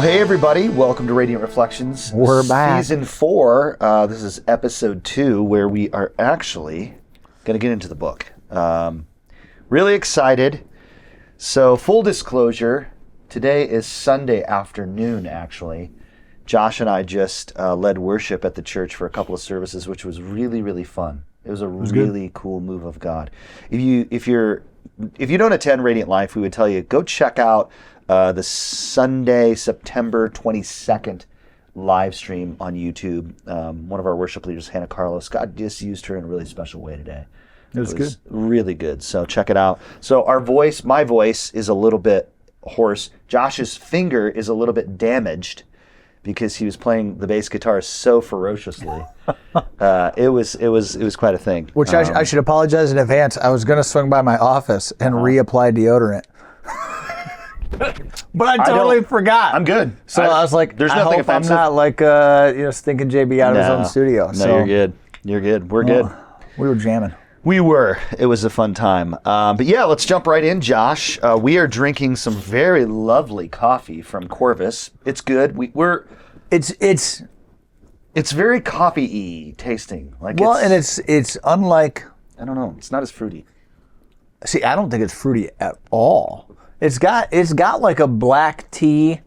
hey everybody, welcome to Radiant Reflections. We're back. Season 4, this is episode 2, where we are actually going to get into the book. Really excited. So, full disclosure, today is Sunday afternoon, actually. Josh and I just led worship at the church for a couple of services, which was really, really fun. It was really cool move of God. If you don't attend Radiant Life, we would tell you, go check out the Sunday, September 22nd live stream on YouTube. One of our worship leaders, Hannah Carlos, God just used her in a really special way today. It was good. Really good. So check it out. So my voice is a little bit hoarse. Josh's finger is a little bit damaged because he was playing the bass guitar so ferociously. It was quite a thing. Which I should apologize in advance. I was going to swing by my office and reapply deodorant. But I totally forgot. I'm good. So I was like, there's I nothing hope offensive. I'm not like stinking JB out of his own studio. No, you're good. You're good. We're good. We were jamming. We were. It was a fun time. But yeah, let's jump right in, Josh. We are drinking some very lovely coffee from Corvus. It's good. It's very coffee-y tasting. It's unlike. I don't know. It's not as fruity. See, I don't think it's fruity at all. It's got like a black tea.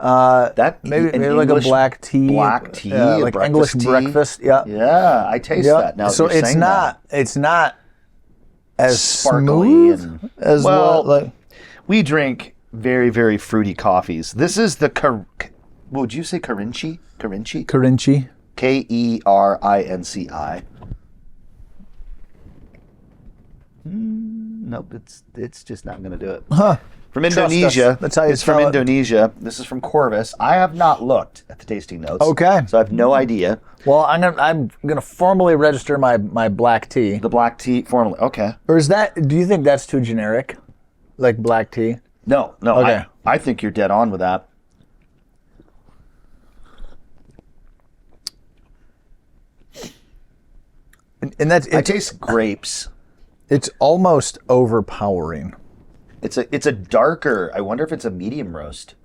Maybe like a black tea. Black tea, like English tea. breakfast. Yeah. Yeah, I taste that now. So it's not as sparkly smooth as well. We drink very, very fruity coffees. This is the would you say Kerinci? Kerinci. Kerinci. Nope, it's just not going to do it. Huh. From Indonesia. That's how you It's from spell it. Indonesia. This is from Corvus. I have not looked at the tasting notes. Okay. So I have no idea. Well, I'm gonna formally register my black tea. The black tea formally. Okay. Or is that? Do you think that's too generic? Like black tea? No. Okay. I think you're dead on with that. And that's I taste grapes. It's almost overpowering. It's a darker. I wonder if it's a medium roast.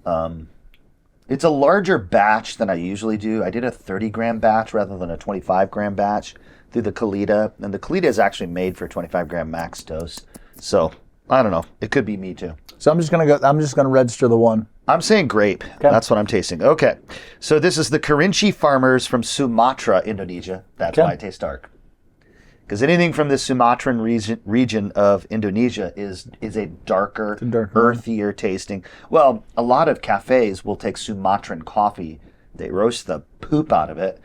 It's a larger batch than I usually do. I did a 30-gram batch rather than a 25-gram batch through the Kalita, and the Kalita is actually made for 25-gram max dose. So I don't know. It could be me too. So I'm just gonna register the one. I'm saying grape. Okay. That's what I'm tasting. Okay. So this is the Kerinci farmers from Sumatra, Indonesia. That's why it tastes dark. Because anything from the Sumatran region of Indonesia is a darker, earthier tasting. Well, a lot of cafes will take Sumatran coffee. They roast the poop out of it,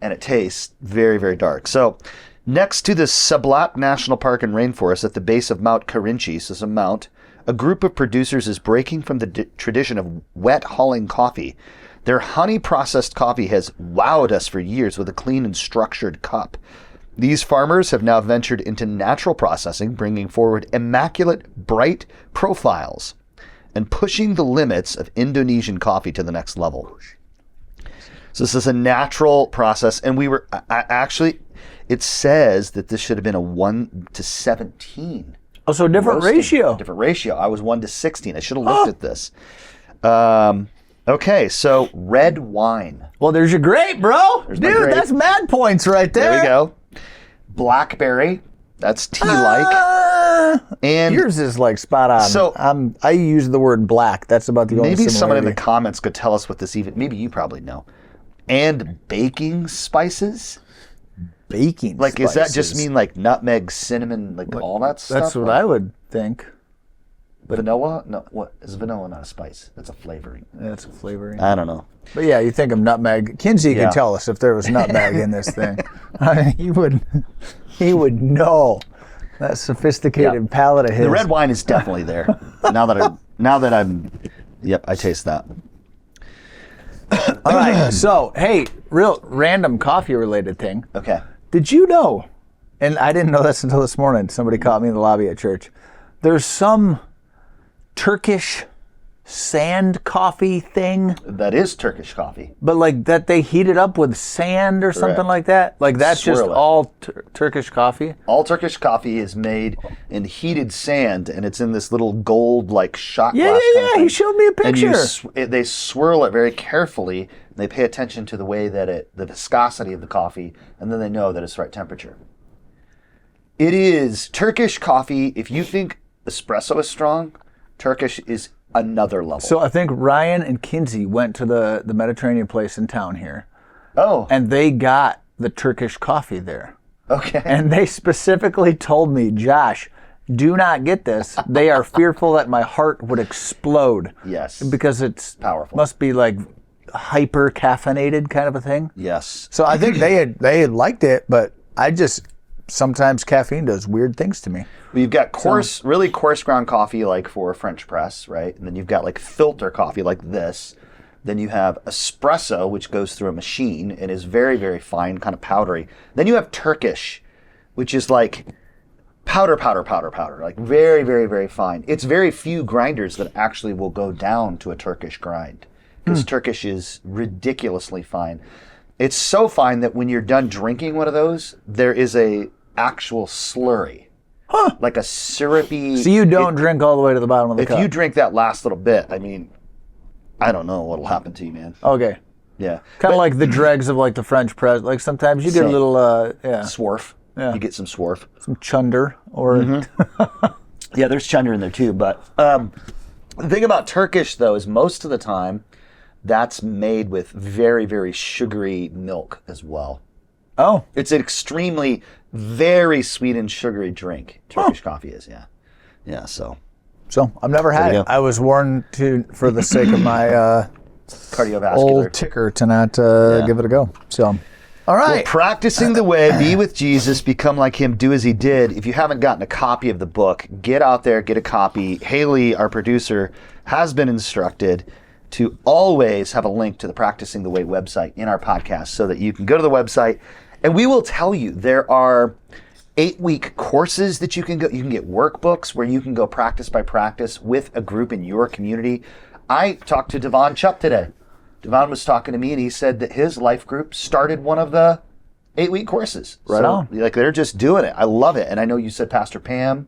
and it tastes very, very dark. So next to the Sablat National Park and Rainforest at the base of Mount Kerinci, so some mount, a group of producers is breaking from the tradition of wet hulling coffee. Their honey-processed coffee has wowed us for years with a clean and structured cup. These farmers have now ventured into natural processing, bringing forward immaculate, bright profiles and pushing the limits of Indonesian coffee to the next level. So this is a natural process, and it says that this should have been a 1:17. Oh, so a different ratio. Different ratio. I was 1:16. I should have looked at this. Okay, so red wine. Well, there's your grape, bro. There's my grape. That's mad points right there. There we go. Blackberry. That's tea-like. And yours is like spot on. So I use the word black. That's about the only maybe similarity. someone in the comments could tell us what this even. Maybe you probably know. And baking spices. Baking. Like, spices. does that just mean like nutmeg, cinnamon, like all that stuff? That's what I would think. Vanilla? No, what is vanilla? Not a spice. That's a flavoring. That's a flavoring. I don't know. But yeah, you think of nutmeg. Kinsey could tell us if there was nutmeg in this thing. He would know. That sophisticated palate of his. The red wine is definitely there. now that I'm, I taste that. All right. So, hey, real random coffee related thing. Okay. Did you know? And I didn't know this until this morning. Somebody caught me in the lobby at church. There's some Turkish sand coffee thing. That is Turkish coffee. But like that they heat it up with sand or something like that? Like that's Swirl just it. all Turkish coffee? All Turkish coffee is made in heated sand, and it's in this little gold like shot glass. Yeah. He showed me a picture. And they swirl it very carefully. And they pay attention to the way that the viscosity of the coffee, and then they know that it's the right temperature. It is Turkish coffee. If you think espresso is strong, Turkish is another level. So I think Ryan and Kinsey went to the Mediterranean place in town here. Oh. And they got the Turkish coffee there. Okay. And they specifically told me, Josh, do not get this. They are fearful that my heart would explode. Yes. Because it's powerful. Must be like hyper caffeinated kind of a thing. Yes. So I think they had liked it, but sometimes caffeine does weird things to me. Well, you've got really coarse ground coffee like for a French press, right? And then you've got like filter coffee like this. Then you have espresso, which goes through a machine and is very, very fine, kind of powdery. Then you have Turkish, which is like powder, like very, very, very fine. It's very few grinders that actually will go down to a Turkish grind because Turkish is ridiculously fine. It's so fine that when you're done drinking one of those, there is a actual slurry. Like a syrupy... So you don't drink all the way to the bottom of the cup? If you drink that last little bit, I mean, I don't know what'll happen to you, man. Okay. Yeah. Kind of like the dregs of like the French press. Like sometimes you get a little... Swarf. Yeah. You get some swarf. Some chunder or... Yeah, there's chunder in there too. But the thing about Turkish, though, is most of the time, that's made with very, very sugary milk as well. Oh. It's an extremely, very sweet and sugary drink. Turkish coffee is, yeah. Yeah, so I've never had it. I was warned for the sake of my cardiovascular old ticker to not give it a go. So, all right. Well, practicing the way, be with Jesus, become like him, do as he did. If you haven't gotten a copy of the book, get out there, get a copy. Haley, our producer, has been instructed to always have a link to the Practicing the Way website in our podcast so that you can go to the website and we will tell you there are 8-week courses that you can go. You can get workbooks where you can go practice by practice with a group in your community. I talked to Devon Chupp today. Devon was talking to me and he said that his life group started one of the 8-week courses. Right on. Like they're just doing it. I love it. And I know you said Pastor Pam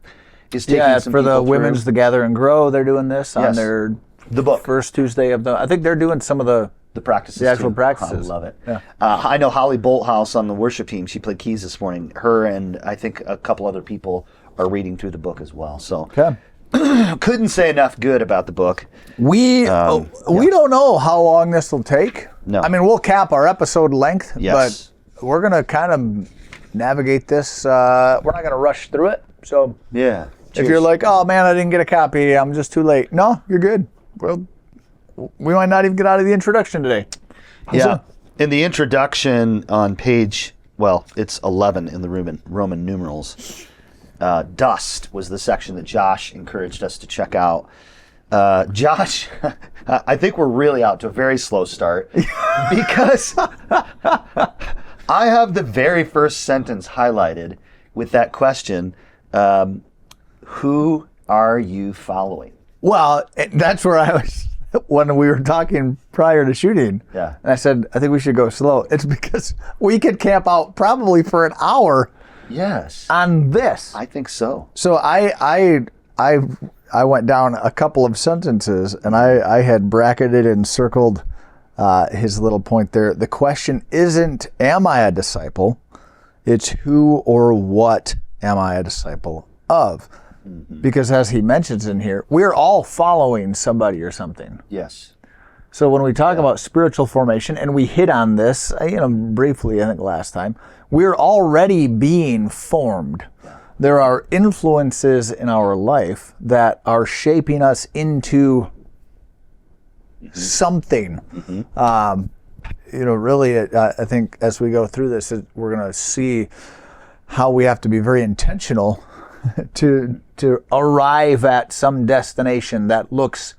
is taking some for the people women's, the Gather and Grow, they're doing this on their the book first Tuesday of I think they're doing some of the practices, the actual too. practices. I love it. Yeah. I know Holly Bolthouse on the worship team. She played keys this morning. Her and I think a couple other people are reading through the book as well. So couldn't say enough good about the book. We don't know how long this will take. No. I mean, we'll cap our episode length, yes, but we're going to kind of navigate this. We're not going to rush through it. So yeah. If you're like, oh man, I didn't get a copy, I'm just too late. No, you're good. Well, we might not even get out of the introduction today. Yeah. In the introduction on page, it's 11 in the Roman numerals. Dust was the section that Josh encouraged us to check out. Josh, I think we're really out to a very slow start because I have the very first sentence highlighted with that question, who are you following? Well, that's where I was when we were talking prior to shooting. Yeah. And I said, I think we should go slow. It's because we could camp out probably for an hour. Yes. On this. I think so. So I went down a couple of sentences and I had bracketed and circled his little point there. The question isn't, am I a disciple? It's who or what am I a disciple of? Mm-hmm. Because as he mentions in here, we're all following somebody or something. Yes. So when we talk about spiritual formation, and we hit on this, briefly, I think last time, we're already being formed. Yeah. There are influences in our life that are shaping us into something. Mm-hmm. Really, I think as we go through this, we're going to see how we have to be very intentional to arrive at some destination that looks,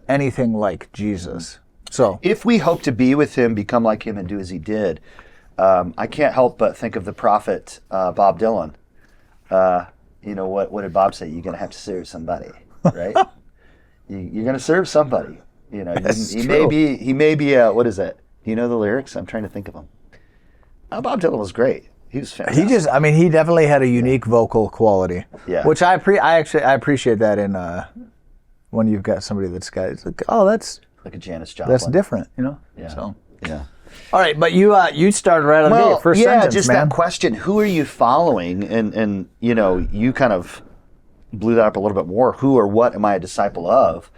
anything like Jesus. So if we hope to be with him, become like him, and do as he did, I can't help but think of the prophet Bob Dylan. What did Bob say? You're going to have to serve somebody, right? You're going to serve somebody. You know, he may be what is it? Do you know the lyrics? I'm trying to think of them. Bob Dylan was great. He was fantastic. He definitely had a unique vocal quality. Yeah. Which I appreciate that in when you've got somebody that's got, it's like, oh, that's like a Janis Joplin. That's different, you know? Yeah. So. Yeah. All right, but you started right on the gate. First sentence, just man. that question, who are you following? And you know, you kind of blew that up a little bit more. Who or what am I a disciple of?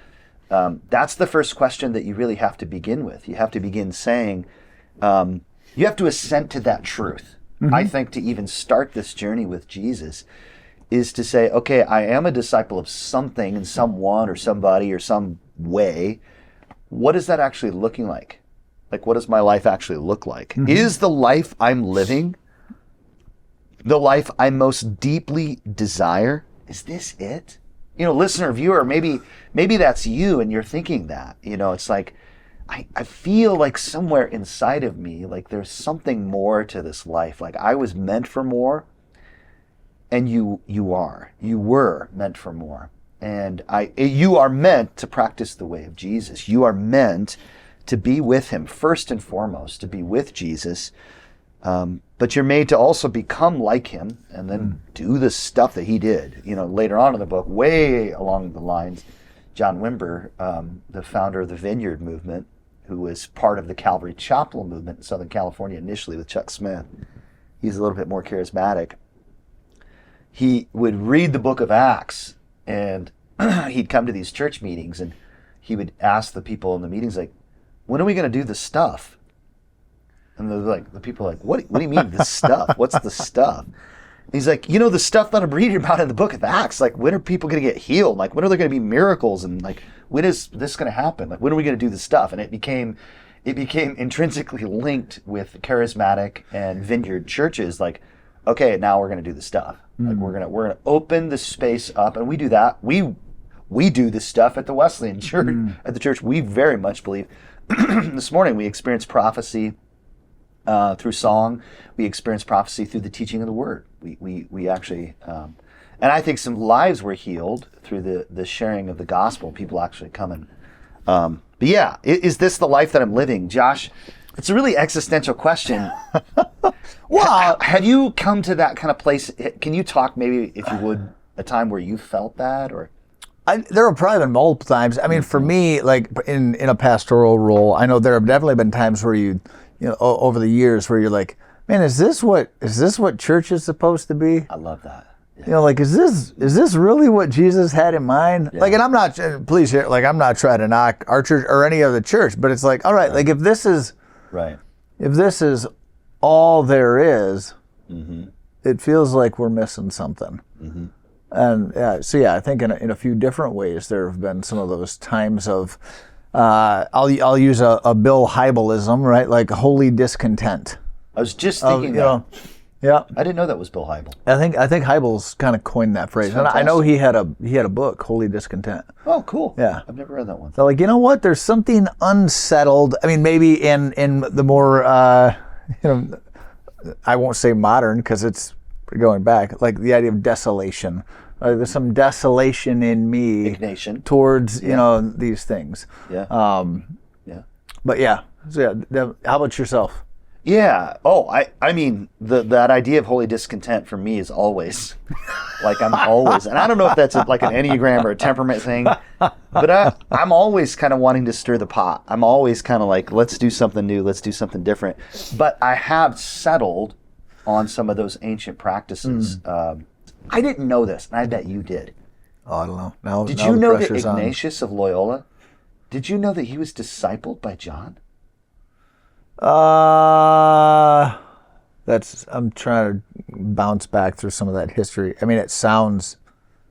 That's the first question that you really have to begin with. You have to begin saying, you have to assent to that truth. Mm-hmm. I think to even start this journey with Jesus is to say, okay, I am a disciple of something and someone or somebody or some way. What is that actually looking like? Like, what does my life actually look like? Mm-hmm. Is the life I'm living the life I most deeply desire? Is this it? You know, listener, viewer, maybe that's you and you're thinking that. You know, it's like, I feel like somewhere inside of me, like there's something more to this life. Like I was meant for more, and you were meant for more. And you are meant to practice the way of Jesus. You are meant to be with him, first and foremost, to be with Jesus. But you're made to also become like him and then do the stuff that he did. You know, later on in the book, way along the lines, John Wimber, the founder of the Vineyard movement, who was part of the Calvary Chapel movement in Southern California initially with Chuck Smith. He's a little bit more charismatic. He would read the book of Acts, and he'd come to these church meetings, and he would ask the people in the meetings, like, when are we going to do the stuff? And the people are like, what do you mean the stuff? What's the stuff? And he's like, you know, the stuff that I'm reading about in the book of Acts, like, when are people going to get healed? Like, when are there going to be miracles? And like, when is this going to happen? Like, when are we going to do the stuff? And it became intrinsically linked with charismatic and vineyard churches. Like, okay, now we're going to do the stuff. Like, we're gonna open the space up, and we do that. We do this stuff at the Wesleyan Church. At the church, we very much believe. This morning we experienced prophecy through song. We experienced prophecy through the teaching of the Word. We actually, and I think some lives were healed through the sharing of the gospel. People actually coming. But yeah, is this the life that I'm living, Josh? It's a really existential question. Well, have you come to that kind of place? Can you talk, maybe, if you would, a time where you felt that, or? There have probably been multiple times. I mean, for me, like in a pastoral role, I know there have definitely been times where you know, over the years, where you're like, man, is this what church is supposed to be? I love that. Yeah. You know, like, is this really what Jesus had in mind? Yeah. Like, and I'm not, please hear, like, I'm not trying to knock our church or any other church, but it's like, all right, like, if this is all there is, it feels like we're missing something. And I think in a few different ways there have been some of those times of, I'll use a Bill Hybelsism, right? Like holy discontent. I was just thinking that. Yeah. I didn't know that was Bill Hybels. I think Hybels kind of coined that phrase, and I know he had a book, Holy Discontent. Oh, cool. Yeah, I've never read that one. So, like, you know what? There's something unsettled. I mean, maybe in the more, you know, I won't say modern because it's going back. Like the idea of desolation. There's some desolation in me. Ignation. Towards you know these things. Yeah. Yeah. But yeah. So yeah. How about yourself? Yeah. Oh, I mean, that idea of holy discontent for me is always, like, I'm always, and I don't know if that's like an Enneagram or a temperament thing, but I'm always kind of wanting to stir the pot. I'm always kind of like, let's do something new, let's do something different. But I have settled on some of those ancient practices. I didn't know this, and I bet you did. Oh, I don't know. Now, did you know that Ignatius of Loyola, did you know that he was discipled by John? I'm trying to bounce back through some of that history. I mean, it sounds.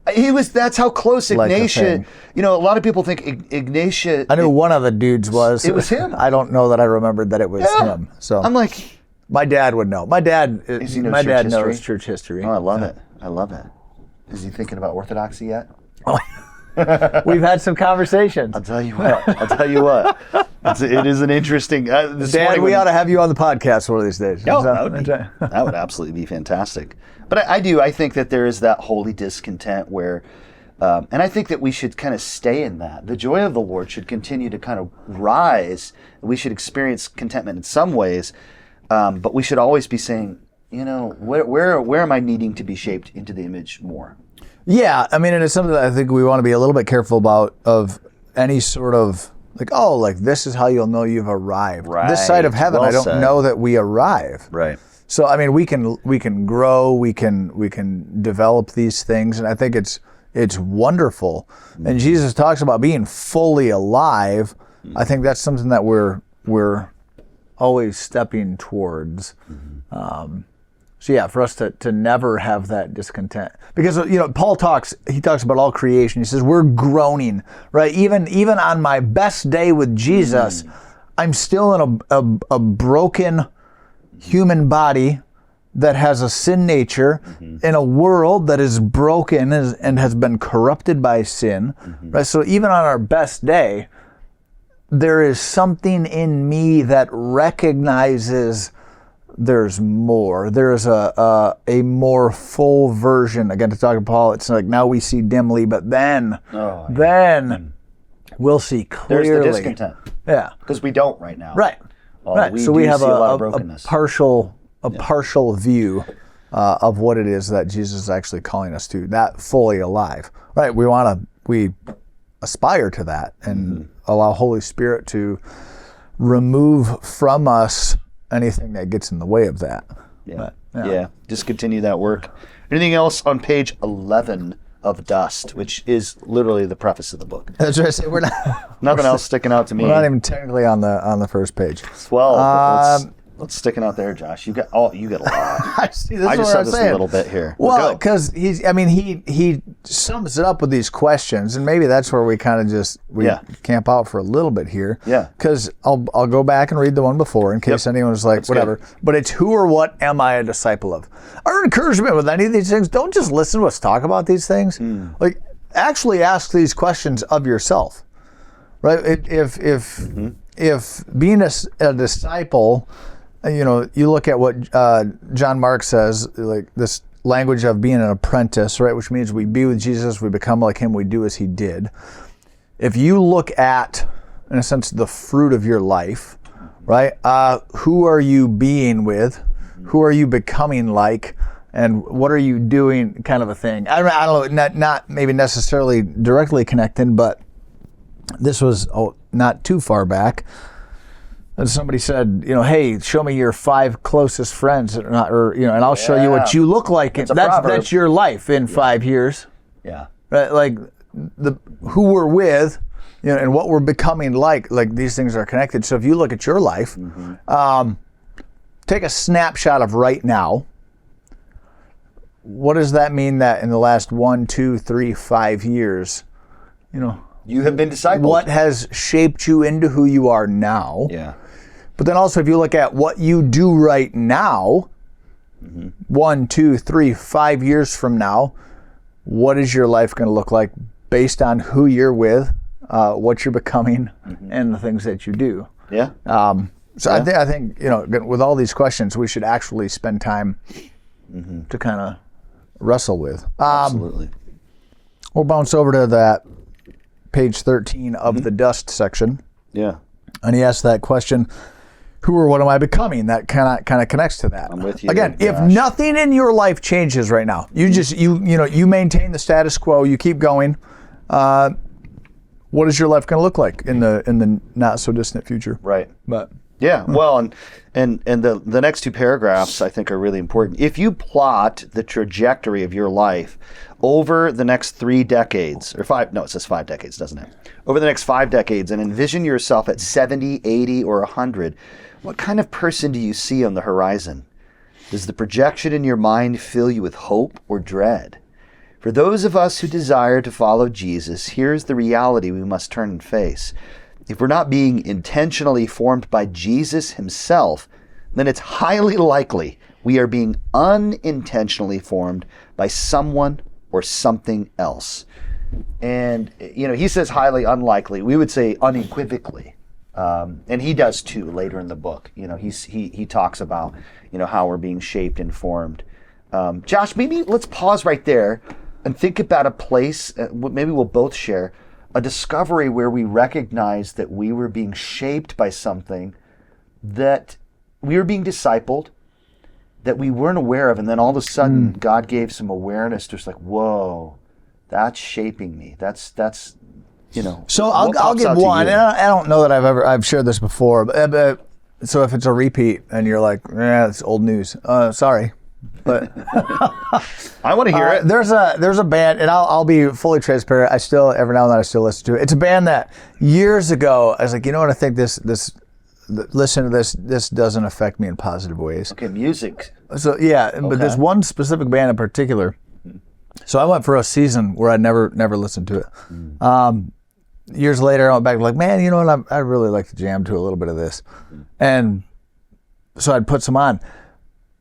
That's how close Ignatius. Like you know, a lot of people think Ignatius. I knew one of the dudes was. It was him. I don't know that I remembered that it was him. So I'm like, my dad would know. My dad knows church history. Oh, I love it. I love it. Is he thinking about orthodoxy yet? We've had some conversations. I'll tell you what. It is an interesting. Dad, we ought to have you on the podcast one of these days. No, that would absolutely be fantastic. But I think that there is that holy discontent where And I think that we should kind of stay in that. The joy of the Lord should continue to kind of rise. We should experience contentment in some ways, but we should always be saying, where am I needing to be shaped into the image more? Yeah, I mean, and it's something that I think we want to be a little bit careful about, of any sort of this is how you'll know you've arrived. Right. This side of heaven, Well I don't said. know that we arrive. Right. So I mean, we can grow, we can develop these things, and I think it's wonderful. And Jesus talks about being fully alive. I think that's something that we're always stepping towards. So yeah, for us to never have that discontent, because Paul talks about all creation. He says we're groaning, right? Even on my best day with Jesus, I'm still in a broken human body that has a sin nature, in a world that is broken and has been corrupted by sin, right? So even on our best day, there is something in me that recognizes there's more. There's a more full version. Again, to talk to Paul, it's like now we see dimly, but then we'll see clearly. There's the discontent. Yeah. Because we don't right now. Right. We So we do have see a lot of a brokenness. partial view of what it is that Jesus is actually calling us to, that fully alive. Right. We aspire to that and allow Holy Spirit to remove from us anything that gets in the way of that. Yeah. Yeah. Just continue that work. Anything else on page 11 of Dust, which is literally the preface of the book? That's right. We're not. Nothing else sticking out to me. We're not even technically on the first page. 12. What's sticking out there, Josh? You got a lot. I see. I just saw this a little bit here. Well, because he sums it up with these questions, and maybe that's where we kind of camp out for a little bit here. Yeah. Because I'll go back and read the one before in case anyone's like, that's whatever. Good. But it's who or what am I a disciple of? Our encouragement with any of these things, don't just listen to us talk about these things. Like, actually ask these questions of yourself, right? If being a disciple, you look at what John Mark says, like this language of being an apprentice, right? Which means we be with Jesus, we become like him, we do as he did. If you look at, in a sense, the fruit of your life, right? Who are you being with? Who are you becoming like? And what are you doing, kind of a thing? I don't know, not maybe necessarily directly connected, but this was not too far back. And somebody said, hey, show me your 5 closest friends, and I'll show you what you look like. That's your life in 5 years. Yeah. Right? Like who we're with, and what we're becoming like these things are connected. So if you look at your life, take a snapshot of right now. What does that mean that in the last 1, 2, 3, 5 years, you have been discipled? What has shaped you into who you are now? Yeah. But then also, if you look at what you do right now, 1, 2, 3, 5 years from now, what is your life going to look like based on who you're with, what you're becoming, and the things that you do? Yeah. I think with all these questions, we should actually spend time to kind of wrestle with. Absolutely. We'll bounce over to that page 13 of the Dust section. Yeah. And he asked that question, who or what am I becoming? That kind of connects to that. I'm with you. Again, if nothing in your life changes right now, you just you maintain the status quo, you keep going. What is your life going to look like in the not so distant future? Right. But yeah, well, and the next 2 paragraphs I think are really important. If you plot the trajectory of your life over the next 3 decades, or 5, no, it says 5 decades, doesn't it? Over the next 5 decades, and envision yourself at 70, 80, or 100, what kind of person do you see on the horizon? Does the projection in your mind fill you with hope or dread? For those of us who desire to follow Jesus, here's the reality we must turn and face. If we're not being intentionally formed by Jesus himself, then it's highly likely we are being unintentionally formed by someone or something else. And, he says highly unlikely. We would say unequivocally. And he does too later in the book. He talks about, how we're being shaped and formed. Josh, maybe let's pause right there. and think about a place, maybe we'll both share, a discovery where we recognized that we were being shaped by something, that we were being discipled, that we weren't aware of, and then all of a sudden God gave some awareness to us, like, whoa, that's shaping me. That's So I'll give one, and I don't know that I've shared this before, but so if it's a repeat and you're like, yeah, it's old news, sorry. But I want to hear it. There's a band, and I'll be fully transparent. I still, every now and then, I still listen to it. It's a band that years ago I was like, you know what? I think listen to this. This doesn't affect me in positive ways. Okay, music. So yeah, but there's one specific band in particular. So I went for a season where I never listened to it. Years later, I went back like, man, you know what? I really like to jam to a little bit of this, and so I'd put some on.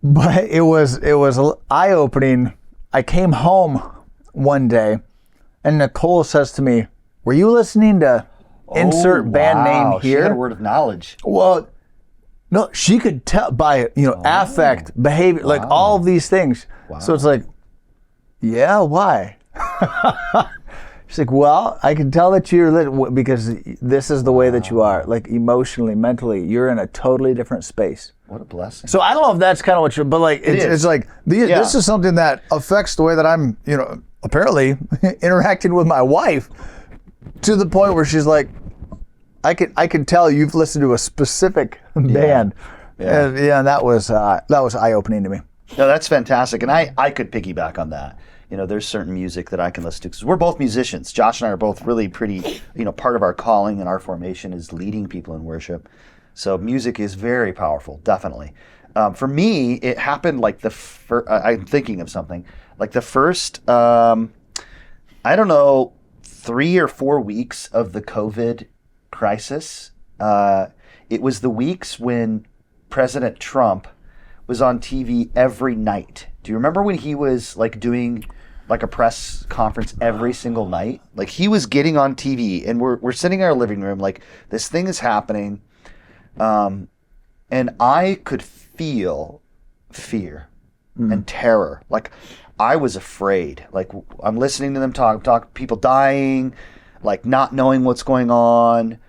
But it was eye-opening. I came home one day, and Nicole says to me, "Were you listening to insert band name here?" She had a word of knowledge. Well, no, she could tell by affect, behavior, like all of these things. Wow. So it's like, yeah, why? She's like, well, I can tell that you're lit because this is the way that you are, like emotionally, mentally, you're in a totally different space. What a blessing. So I don't know if that's kind of what but like, it's like, this is something that affects the way that I'm, apparently interacting with my wife to the point where she's like, I could tell you've listened to a specific band. Yeah. And that was eye-opening to me. No, that's fantastic. And I could piggyback on that. There's certain music that I can listen to because we're both musicians. Josh and I are both really pretty, part of our calling and our formation is leading people in worship. So music is very powerful, definitely. For me, it happened like I'm thinking of something, like the first, 3 or 4 weeks of the COVID crisis. It was the weeks when President Trump was on TV every night. Do you remember when he was like doing like a press conference every single night? Like he was getting on TV and we're sitting in our living room like this thing is happening. And I could feel fear and terror. Like I was afraid. Like I'm listening to them talk, people dying, like not knowing what's going on,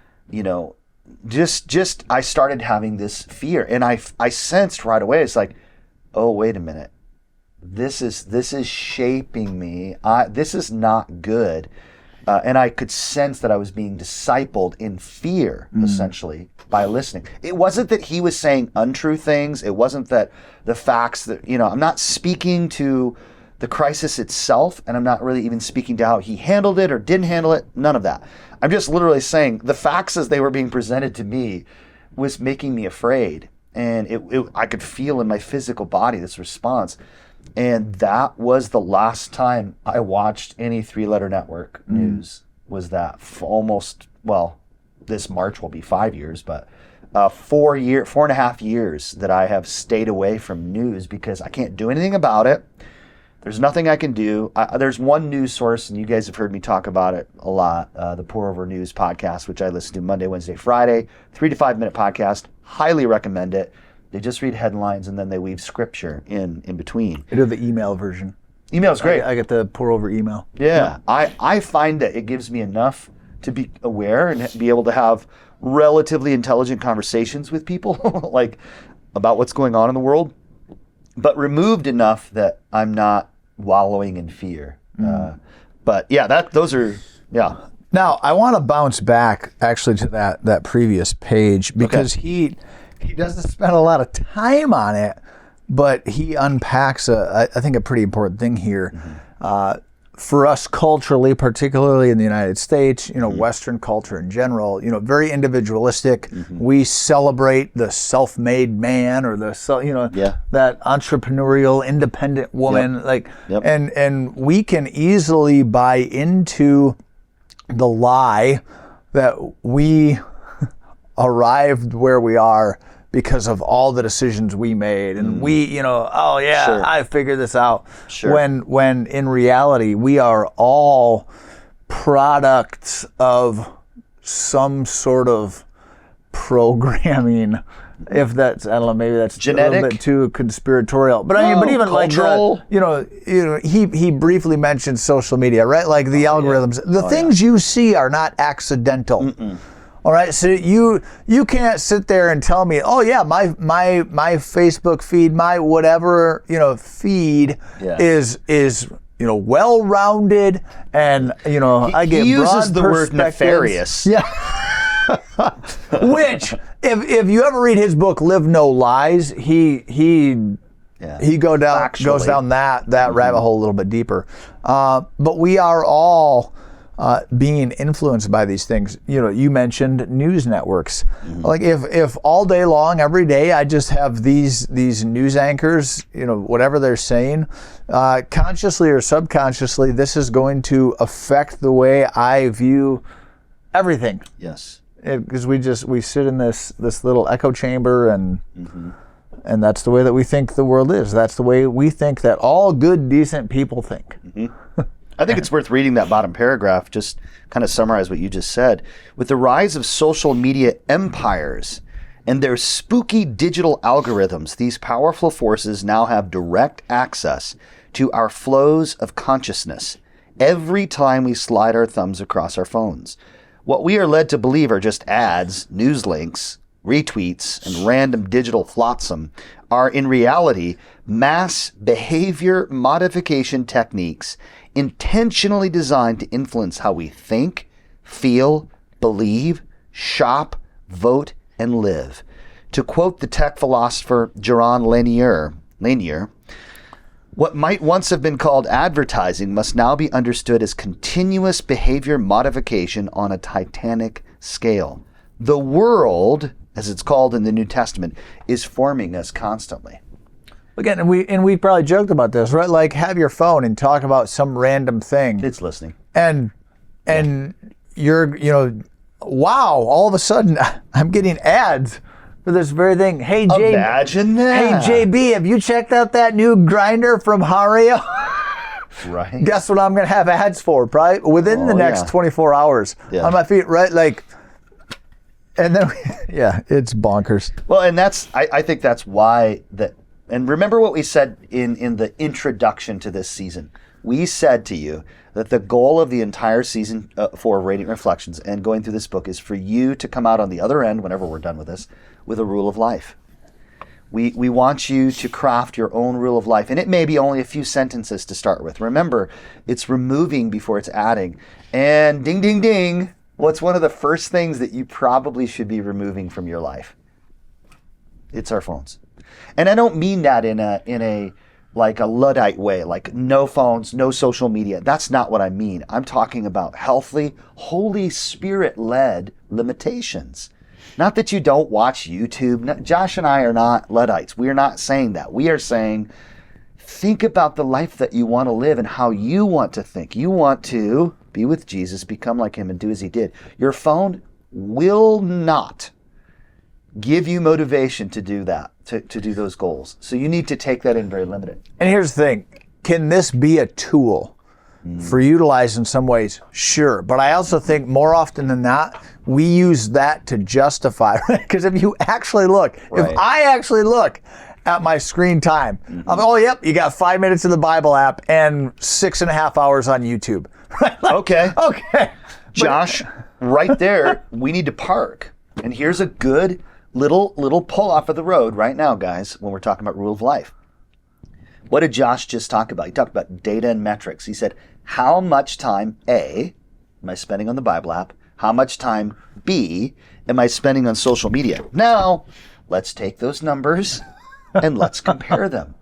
just I started having this fear and I sensed right away, it's like, oh, wait a minute. This is shaping me. This is not good. And I could sense that I was being discipled in fear, essentially, by listening. It wasn't that he was saying untrue things. It wasn't that the facts that, I'm not speaking to the crisis itself, and I'm not really even speaking to how he handled it or didn't handle it. None of that. I'm just literally saying the facts as they were being presented to me was making me afraid. And I could feel in my physical body this response. And that was the last time I watched any 3-letter network news. Was that this March will be 5 years, but 4.5 years that I have stayed away from news because I can't do anything about it. There's nothing I can do. There's one news source, and you guys have heard me talk about it a lot, the Pour Over News podcast, which I listen to Monday, Wednesday, Friday, 3 to 5 minute podcast. Highly recommend it. They just read headlines and then they weave scripture in between. I do the email version. Email's great. I get the pour over email. Yeah. I find that it gives me enough to be aware and be able to have relatively intelligent conversations with people, like about what's going on in the world, but removed enough that I'm not wallowing in fear. But yeah, those are. Now I want to bounce back actually to that previous page because he doesn't spend a lot of time on it, but he unpacks I think a pretty important thing here. For us culturally, particularly in the United States, Western culture in general, very individualistic. We celebrate the self-made man or that entrepreneurial, independent woman, and we can easily buy into the lie that we arrived where we are because of all the decisions we made and I figured this out. Sure. When in reality we are all products of some sort of programming If that's, I don't know, maybe that's genetic, a little bit too conspiratorial. But I mean, but even cultural, like he briefly mentioned social media, right? Like the algorithms, the things you see are not accidental. Mm-mm. All right, so you can't sit there and tell me, oh yeah, my Facebook feed, my whatever feed is well-rounded, and I get he uses the word perspectives. nefarious. Yeah. Which, if you ever read his book Live No Lies, he goes down that rabbit hole a little bit deeper. But we are all being influenced by these things. You mentioned news networks. Mm-hmm. Like if all day long, every day, I just have these news anchors, whatever they're saying, consciously or subconsciously, this is going to affect the way I view everything. Yes. Because we sit in this little echo chamber, and and that's the way that we think the world is. That's the way we think that all good, decent people think. Mm-hmm. I think it's worth reading that bottom paragraph, just kind of summarize what you just said. With the rise of social media empires and their spooky digital algorithms, these powerful forces now have direct access to our flows of consciousness every time we slide our thumbs across our phones. What we are led to believe are just ads, news links, retweets, and random digital flotsam are in reality mass behavior modification techniques intentionally designed to influence how we think, feel, believe, shop, vote, and live. To quote the tech philosopher Jaron Lanier, what might once have been called advertising must now be understood as continuous behavior modification on a titanic scale. The world, as it's called in the New Testament, is forming us constantly. Again, and we probably joked about this, right? Like, have your phone and talk about some random thing. It's listening. And you're, wow, all of a sudden I'm getting ads for this very thing. Hey, JB. Imagine that. Hey, JB, have you checked out that new grinder from Hario? Right. Guess what I'm going to have ads for, probably within the next 24 hours on my feet, right? Like, and then, it's bonkers. Well, and I think that's why and remember what we said in the introduction to this season. We said to you that the goal of the entire season 4 of Radiant Reflections and going through this book is for you to come out on the other end, whenever we're done with this, with a rule of life. We want you to craft your own rule of life, and it may be only a few sentences to start with. Remember, it's removing before it's adding. And ding, ding, ding, what's one of the first things that you probably should be removing from your life? It's our phones. And I don't mean that in a like a Luddite way, like no phones, no social media. That's not what I mean. I'm talking about healthy, Holy Spirit-led limitations. Not that you don't watch YouTube. Josh and I are not Luddites. We are not saying that. We are saying, think about the life that you want to live and how you want to think. You want to be with Jesus, become like him, and do as he did. Your phone will not give you motivation to do that, to do those goals. So you need to take that in very limited. And here's the thing. Can this be a tool for utilize in some ways? Sure. But I also think more often than not, we use that to justify. Because if you actually look, if I actually look at my screen time, you got 5 minutes in the Bible app and 6.5 hours on YouTube. Okay. Okay. Josh, right there, we need to park. And here's a good little pull off of the road right now, guys, when we're talking about rule of life. What did Josh just talk about? He talked about data and metrics. He said, how much time, A, am I spending on the Bible app? How much time, B, am I spending on social media? Now, let's take those numbers and let's compare them.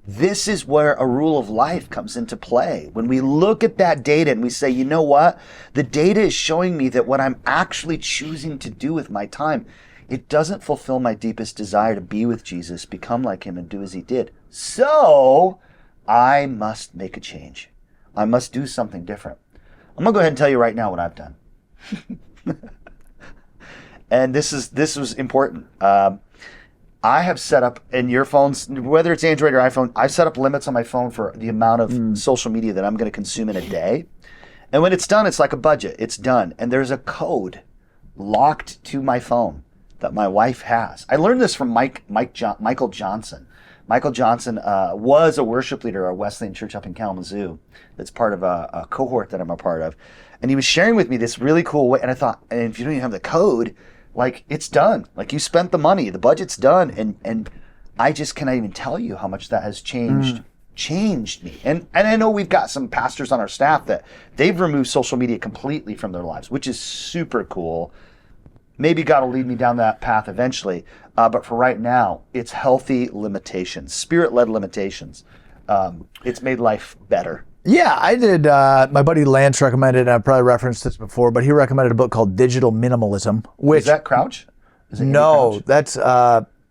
This is where a rule of life comes into play. When we look at that data and we say, you know what? The data is showing me that what I'm actually choosing to do with my time, it doesn't fulfill my deepest desire to be with Jesus, become like him, and do as he did. So I must make a change. I must do something different. I'm going to go ahead and tell you right now what I've done. And this was important. I have set up, in your phones, whether it's Android or iPhone, I've set up limits on my phone for the amount of social media that I'm going to consume in a day. And when it's done, it's like a budget. It's done. And there's a code locked to my phone that my wife has. I learned this from Michael Johnson. Michael Johnson was a worship leader at Wesleyan Church up in Kalamazoo. That's part of a cohort that I'm a part of. And he was sharing with me this really cool way. And I thought, and if you don't even have the code, like, it's done. Like, you spent the money, the budget's done. And I just cannot even tell you how much that has changed me. And I know we've got some pastors on our staff that they've removed social media completely from their lives, which is super cool. Maybe God will lead me down that path eventually. But for right now, it's healthy limitations, spirit-led limitations. It's made life better. Yeah, I did. My buddy Lance recommended, and I've probably referenced this before, but he recommended a book called Digital Minimalism. Which, is that Crouch? Is it no, Crouch? That's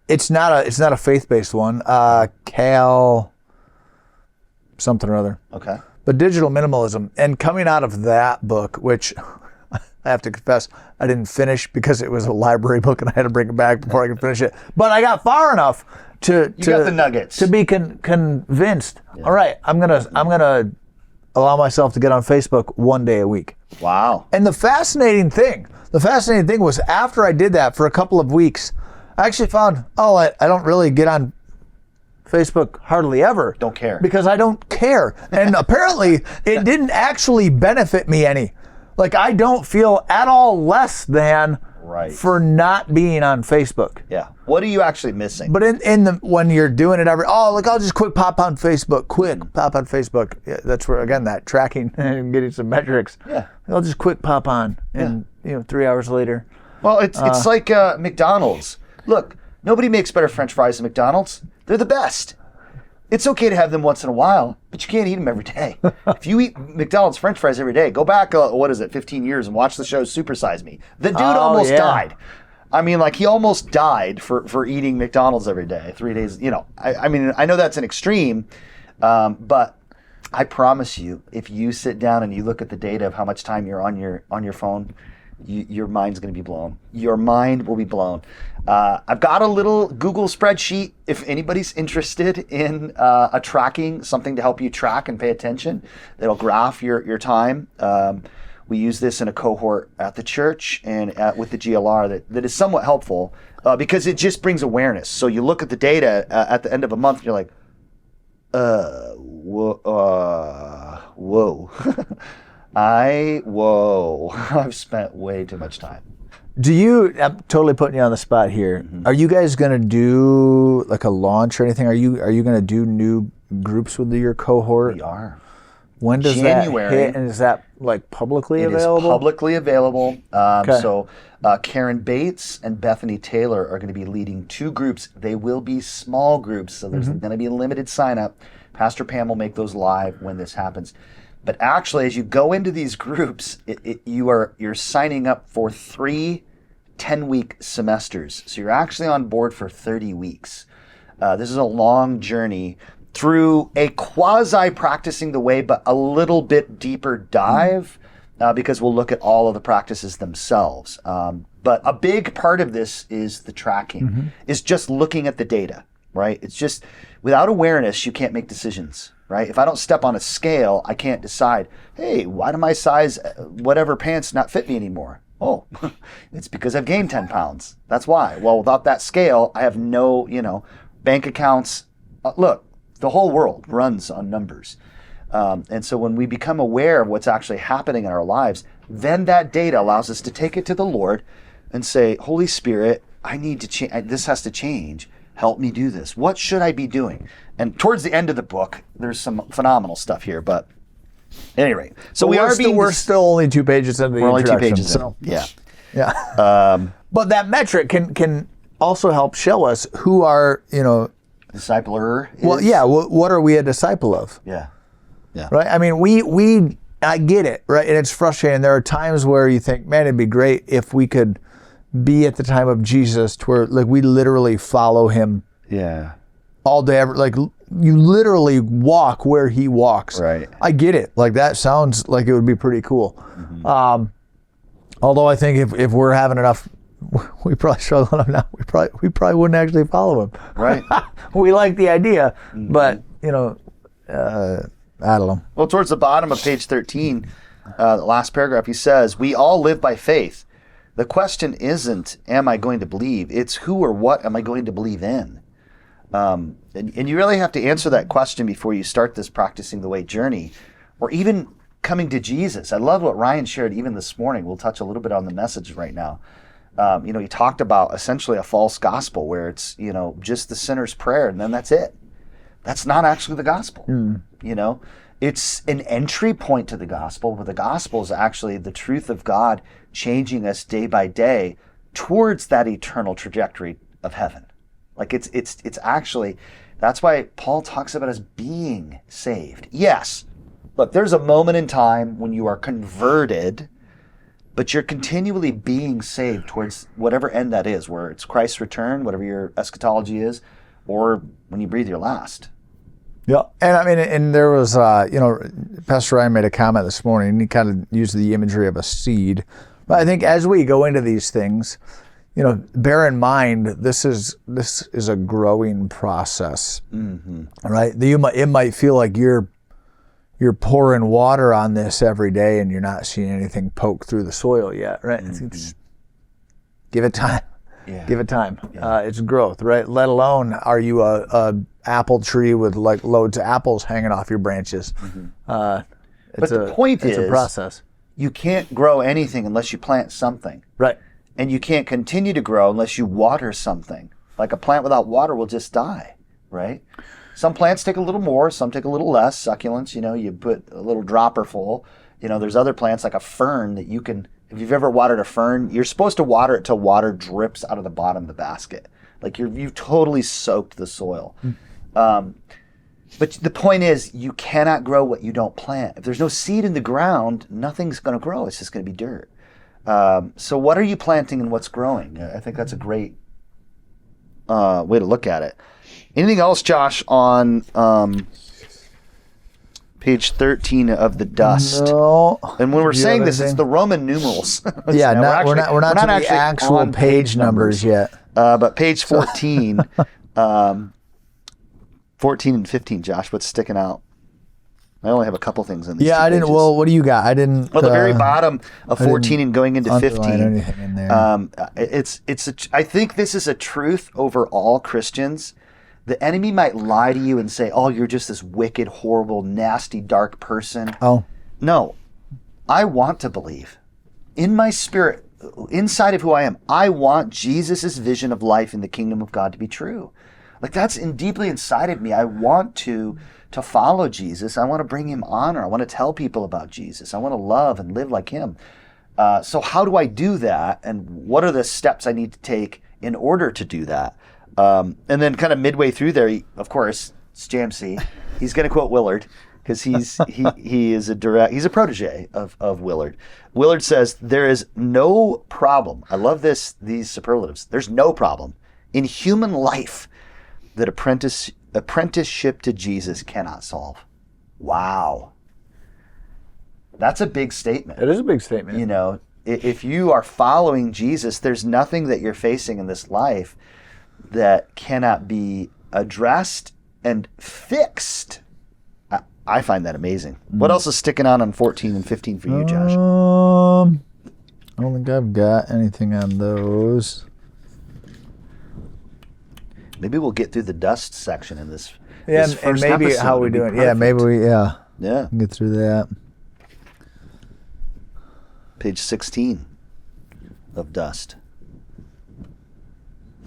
it's not a faith-based one. Cal something or other. Okay. But Digital Minimalism, and coming out of that book, which I have to confess, I didn't finish because it was a library book and I had to bring it back before I could finish it. But I got far enough to got the nuggets to be convinced. Yeah. All right, I'm gonna allow myself to get on Facebook one day a week. Wow. And the fascinating thing was after I did that for a couple of weeks, I actually found, I don't really get on Facebook hardly ever. Don't care. Because I don't care. And apparently it didn't actually benefit me any. Like, I don't feel at all less than for not being on Facebook. Yeah. What are you actually missing? But when you're doing it I'll just quick pop on Facebook. Pop on Facebook. Yeah, that's where, again, that tracking and getting some metrics. Yeah. I'll just quick pop on and 3 hours later. Well, it's like McDonald's. Look, nobody makes better French fries than McDonald's. They're the best. It's okay to have them once in a while, but you can't eat them every day. If you eat McDonald's French fries every day, go back, 15 years and watch the show Super Size Me. The dude almost died. I mean, like, he almost died for eating McDonald's every day, 3 days. I mean, I know that's an extreme, but I promise you, if you sit down and you look at the data of how much time you're on your phone, your mind's going to be blown. Your mind will be blown. I've got a little Google spreadsheet if anybody's interested in something to help you track and pay attention. That'll graph your time. We use this in a cohort at the church and with the GLR that is somewhat helpful because it just brings awareness. So you look at the data at the end of a month and you're like, whoa. I've spent way too much time. I'm totally putting you on the spot here. Mm-hmm. Are you guys going to do like a launch or anything? Are you going to do new groups with your cohort? We are. When does January, that hit? And is that like publicly available? It is publicly available. Okay. So Karen Bates and Bethany Taylor are going to be leading 2 groups. They will be small groups, so there's going to be a limited sign up. Pastor Pam will make those live when this happens. But actually, as you go into these groups, you're signing up for 3 10-week semesters. So you're actually on board for 30 weeks. This is a long journey through a quasi-practicing the way, but a little bit deeper dive, because we'll look at all of the practices themselves. But a big part of this is the tracking, is just looking at the data, right? It's just, without awareness, you can't make decisions. Right? If I don't step on a scale, I can't decide, hey, why do my size, whatever pants not fit me anymore? Oh, it's because I've gained 10 pounds. That's why. Well, without that scale, I have no, bank accounts. Look, the whole world runs on numbers. And so when we become aware of what's actually happening in our lives, then that data allows us to take it to the Lord and say, Holy Spirit, I need to change. This has to change. Help me do this. What should I be doing? And towards the end of the book, there's some phenomenal stuff here. But at any rate, so we're still only 2 pages into the introduction. Only 2 pages so. in. Yeah. But that metric can also help show us who our, discipler is. Well, yeah. What are we a disciple of? Yeah. Right. I mean, I get it. Right. And it's frustrating. There are times where you think, man, it'd be great if we could be at the time of Jesus to where like we literally follow him. Yeah. All day, like you literally walk where he walks. Right. I get it. Like that sounds like it would be pretty cool. Mm-hmm. Although I think if we're having enough, we probably struggle enough now. We probably wouldn't actually follow him. Right. We like the idea, but I don't know. Well, towards the bottom of page 13, the last paragraph, he says, "We all live by faith. The question isn't, am I going to believe? It's who or what am I going to believe in? And you really have to answer that question before you start this practicing the way journey, or even coming to Jesus. I love what Ryan shared even this morning. We'll touch a little bit on the message right now. He talked about essentially a false gospel where it's, just the sinner's prayer and then that's it. That's not actually the gospel. It's an entry point to the gospel, but the gospel is actually the truth of God changing us day by day towards that eternal trajectory of heaven. Like it's actually, that's why Paul talks about us being saved. Yes, look, there's a moment in time when you are converted, but you're continually being saved towards whatever end that is, where it's Christ's return, whatever your eschatology is, or when you breathe your last. Yeah, and there was, Pastor Ryan made a comment this morning, and he kind of used the imagery of a seed. But I think as we go into these things, bear in mind this is a growing process, right? It might feel like you're pouring water on this every day, and you're not seeing anything poke through the soil yet, right? Just give it time. Yeah. Give it time. Yeah. It's growth, right? Let alone, are you a apple tree with like loads of apples hanging off your branches? But the point is, it's a process. You can't grow anything unless you plant something. Right. And you can't continue to grow unless you water something. Like a plant without water will just die, right? Some plants take a little more, some take a little less. Succulents, you put a little dropper full. There's other plants like a fern that you can, if you've ever watered a fern, you're supposed to water it till water drips out of the bottom of the basket. Like you've totally soaked the soil. But the point is, you cannot grow what you don't plant. If there's no seed in the ground, nothing's going to grow. It's just going to be dirt. So what are you planting and what's growing? I think that's a great way to look at it. Anything else, Josh, on page 13 of the dust? No. And when we're saying this, it's the Roman numerals. Yeah, we're not to the actual page numbers yet. But page 14, 14 and 15, Josh, what's sticking out? I only have a couple things in these. Yeah, I didn't. pages. Well, what do you got? I didn't. Well, the very bottom of 14 and going into 15. Anything in there. I think this is a truth over all Christians. The enemy might lie to you and say, "Oh, you're just this wicked, horrible, nasty, dark person." Oh, no, I want to believe in my spirit, inside of who I am. I want Jesus's vision of life in the kingdom of God to be true. Like that's deeply inside of me. I want to follow Jesus. I want to bring him honor. I want to tell people about Jesus. I want to love and live like him. So how do I do that? And what are the steps I need to take in order to do that? And then kind of midway through there, of course, it's JMC. He's going to quote Willard because he's a protege of Willard. Willard says, there is no problem. I love these superlatives. There's no problem in human life that apprenticeship to Jesus cannot solve. Wow. That's a big statement. It is a big statement. If you are following Jesus, there's nothing that you're facing in this life that cannot be addressed and fixed. I find that amazing. What else is sticking out on 14 and 15 for you, Josh? I don't think I've got anything on those. Maybe we'll get through the dust section in this. Yeah, and maybe how we doing? Yeah, maybe we get through that. Page 16 of dust.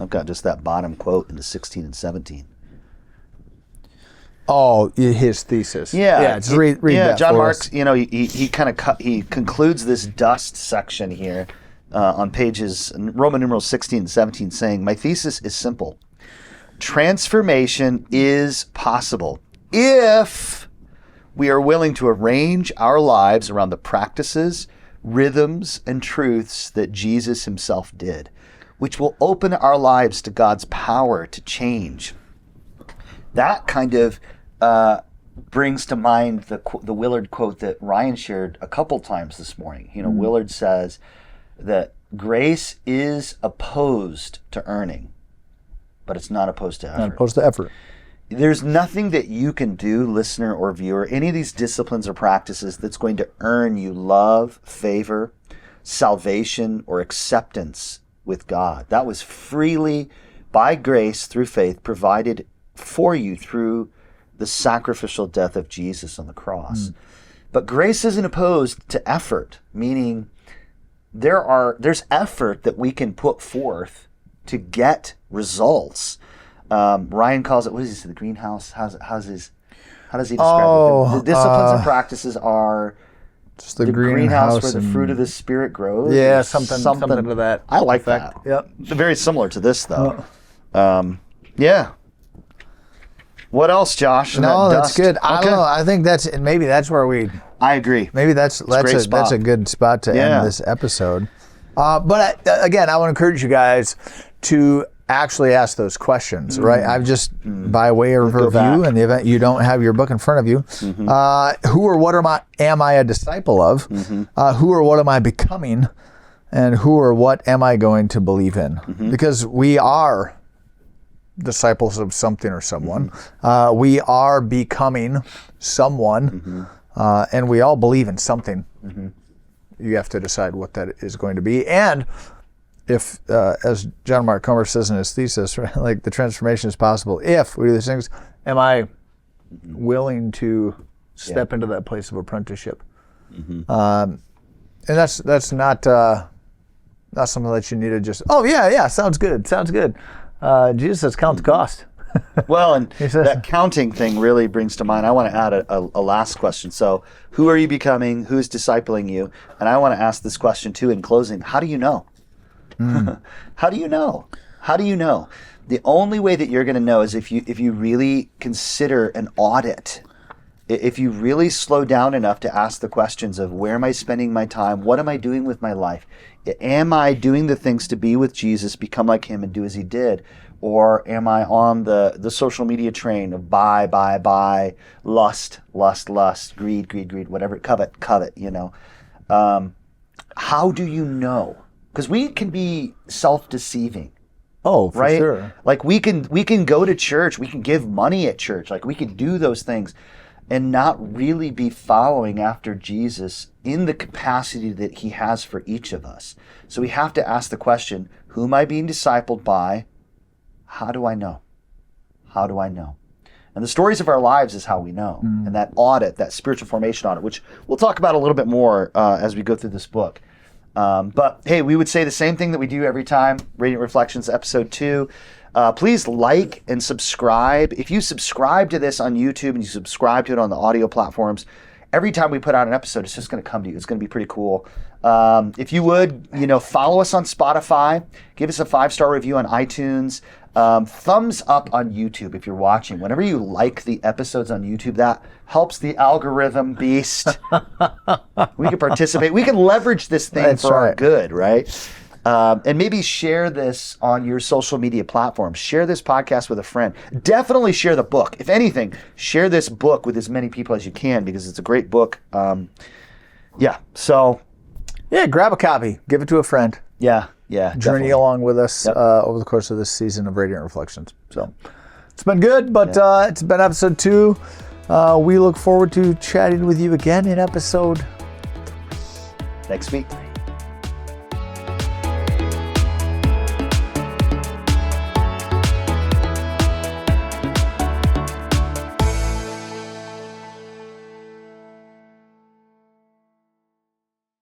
I've got just that bottom quote in the 16 and 17. Oh, his thesis. Yeah, just read that. John for Marks. us. He concludes this dust section here on pages Roman numerals 16 and 17, saying, "My thesis is simple. Transformation is possible if we are willing to arrange our lives around the practices, rhythms, and truths that Jesus himself did, which will open our lives to God's power to change." That kind of brings to mind the Willard quote that Ryan shared a couple times this morning. Willard says that grace is opposed to earning, but it's not opposed to effort. Not opposed to effort. There's nothing that you can do, listener or viewer, any of these disciplines or practices that's going to earn you love, favor, salvation or acceptance with God. That was freely, by grace, through faith, provided for you through the sacrificial death of Jesus on the cross. But grace isn't opposed to effort, meaning there's effort that we can put forth to get results. Ryan calls it, what does he say, the greenhouse? How does he describe it? The disciplines and practices are just the greenhouse where the fruit of the Spirit grows. Yeah, something to that. I like effect. that. Yep. Very similar to this, though. Yeah. What else, Josh? No, that's good. I don't know. I think maybe that's where I agree. Maybe that's a good spot to end this episode. But again, I want to encourage you guys to actually ask those questions, right? I've just, by way of review, in the event you don't have your book in front of you, who or what am I a disciple of? Who or what am I becoming? And who or what am I going to believe in? Because we are disciples of something or someone. We are becoming someone, and we all believe in something. You have to decide what that is going to be. And if, as John Mark Comer says in his thesis, right, like the transformation is possible if we do these things, am I willing to step into that place of apprenticeship? And that's not something that you need to just, sounds good. Jesus says count the cost. Well, and that counting thing really brings to mind, I want to add a last question. So who are you becoming? Who's discipling you? And I want to ask this question too in closing. How do you know? How do you know? How do you know? The only way that you're going to know is if you really consider an audit. If you really slow down enough to ask the questions of where am I spending my time? What am I doing with my life? Am I doing the things to be with Jesus, become like him, and do as he did? Or am I on the social media train of buy, lust, greed, whatever, covet, you know? How do you know? Because we can be self-deceiving. Oh, for right? sure. Like we can go to church, we can give money at church, like we can do those things and not really be following after Jesus in the capacity that he has for each of us. So we have to ask the question, who am I being discipled by? How do I know? How do I know? And the stories of our lives is how we know. And that audit, that spiritual formation audit, which we'll talk about a little bit more as we go through this book. But hey, we would say the same thing that we do every time, Radiant Reflections, episode 2. Please like and subscribe. If you subscribe to this on YouTube and you subscribe to it on the audio platforms, every time we put out an episode, it's just going to come to you. It's going to be pretty cool. If you would, follow us on Spotify, give us a 5-star review on iTunes, thumbs up on YouTube if you're watching. Whenever you like the episodes on YouTube, that helps the algorithm beast. We can participate. We can leverage this thing for our good, right? And maybe share this on your social media platforms. Share this podcast with a friend. Definitely share the book. If anything, share this book with as many people as you can because it's a great book. Grab a copy. Give it to a friend. Yeah. Journey definitely. along with us over the course of this season of Radiant Reflections. So it's been good, but it's been episode 2. We look forward to chatting with you again in episode next week.